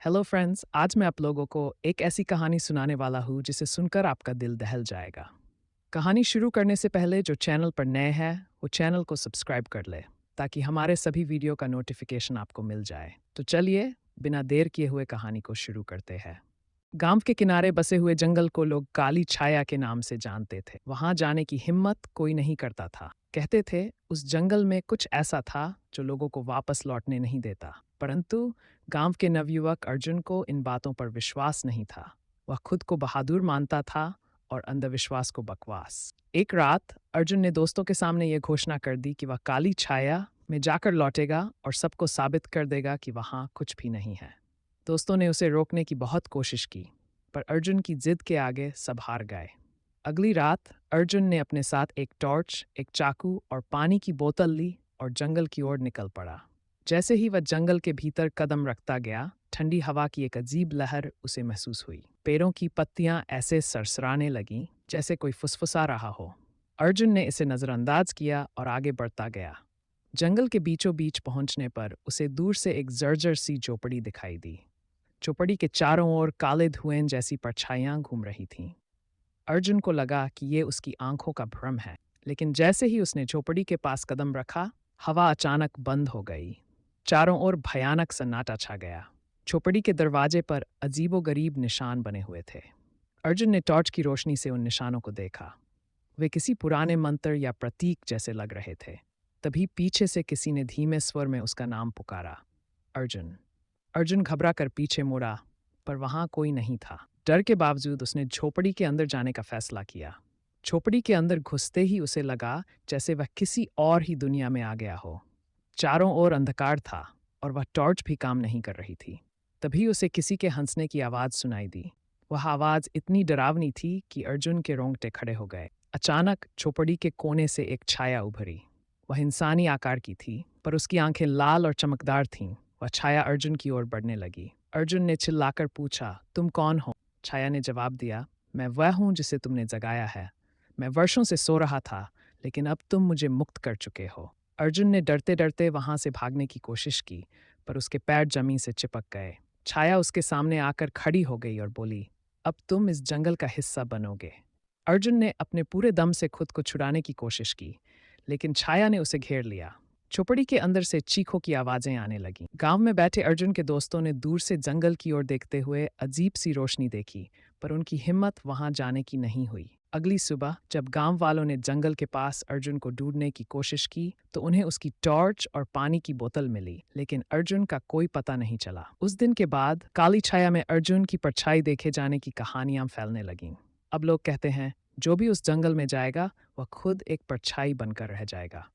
Hello friends, आज मैं आप लोगों को एक ऐसी कहानी सुनाने वाला हूँ जिसे सुनकर आपका दिल दहल जाएगा। कहानी शुरू करने से पहले जो चैनल पर नए हैं वो चैनल को सब्सक्राइब कर ले ताकि हमारे सभी वीडियो का नोटिफिकेशन आपको मिल जाए। तो चलिए बिना देर किए हुए कहानी को शुरू करते हैं। गांव के किनारे बसे हुए जंगल को लोग काली छाया के नाम से जानते थे। वहां जाने की हिम्मत कोई नहीं करता था। कहते थे उस जंगल में कुछ ऐसा था जो लोगों को वापस लौटने नहीं देता। परंतु गांव के नवयुवक अर्जुन को इन बातों पर विश्वास नहीं था। वह खुद को बहादुर मानता था और अंधविश्वास को बकवास। एक रात अर्जुन ने दोस्तों के सामने यह घोषणा कर दी कि वह काली छाया में जाकर लौटेगा और सबको साबित कर देगा कि वहां कुछ भी नहीं है। दोस्तों ने उसे रोकने की बहुत कोशिश की, पर अर्जुन की जिद के आगे सब हार गए। अगली रात अर्जुन ने अपने साथ एक टॉर्च, एक चाकू और पानी की बोतल ली और जंगल की ओर निकल पड़ा। जैसे ही वह जंगल के भीतर कदम रखता गया, ठंडी हवा की एक अजीब लहर उसे महसूस हुई। पेड़ों की पत्तियां ऐसे सरसराने लगीं जैसे कोई फुसफुसा रहा हो। अर्जुन ने इसे नजरअंदाज किया और आगे बढ़ता गया। जंगल के बीचों बीच पहुंचने पर उसे दूर से एक जर्जर सी झोपड़ी दिखाई दी। झोपड़ी के चारों ओर काले धुएं जैसी परछाइयां घूम रही थीं। अर्जुन को लगा कि ये उसकी आंखों का भ्रम है, लेकिन जैसे ही उसने झोपड़ी के पास कदम रखा, हवा अचानक बंद हो गई। चारों ओर भयानक सन्नाटा छा गया। झोपड़ी के दरवाजे पर अजीबोगरीब निशान बने हुए थे। अर्जुन ने टॉर्च की रोशनी से उन निशानों को देखा। वे किसी पुराने मंत्र या प्रतीक जैसे लग रहे थे। तभी पीछे से किसी ने धीमे स्वर में उसका नाम पुकारा, अर्जुन। अर्जुन घबरा कर पीछे मुड़ा, पर वहां कोई नहीं था। डर के बावजूद उसने झोपड़ी के अंदर जाने का फैसला किया। झोपड़ी के अंदर घुसते ही उसे लगा जैसे वह किसी और ही दुनिया में आ गया हो। चारों ओर अंधकार था और वह टॉर्च भी काम नहीं कर रही थी। तभी उसे किसी के हंसने की आवाज सुनाई दी। वह आवाज इतनी डरावनी थी कि अर्जुन के रोंगटे खड़े हो गए। अचानक झोपड़ी के कोने से एक छाया उभरी। वह इंसानी आकार की थी, पर उसकी आंखें लाल और चमकदार थीं। वह छाया अर्जुन की ओर बढ़ने लगी। अर्जुन ने चिल्लाकर पूछा, तुम कौन हो? छाया ने जवाब दिया, मैं वह हूं जिसे तुमने जगाया है। मैं वर्षों से सो रहा था, लेकिन अब तुम मुझे मुक्त कर चुके हो। अर्जुन ने डरते डरते वहां से भागने की कोशिश की, पर उसके पैर जमीन से चिपक गए। छाया उसके सामने आकर खड़ी हो गई और बोली, अब तुम इस जंगल का हिस्सा बनोगे। अर्जुन ने अपने पूरे दम से खुद को छुड़ाने की कोशिश की, लेकिन छाया ने उसे घेर लिया। झोपड़ी के अंदर से चीखों की आवाजें आने लगीं। गांव में बैठे अर्जुन के दोस्तों ने दूर से जंगल की ओर देखते हुए अजीब सी रोशनी देखी, पर उनकी हिम्मत वहां जाने की नहीं हुई। अगली सुबह जब गांव वालों ने जंगल के पास अर्जुन को ढूंढने की कोशिश की, तो उन्हें उसकी टॉर्च और पानी की बोतल मिली, लेकिन अर्जुन का कोई पता नहीं चला। उस दिन के बाद काली छाया में अर्जुन की परछाई देखे जाने की कहानियां फैलने लगीं। अब लोग कहते हैं, जो भी उस जंगल में जाएगा वह खुद एक परछाई बनकर रह जाएगा।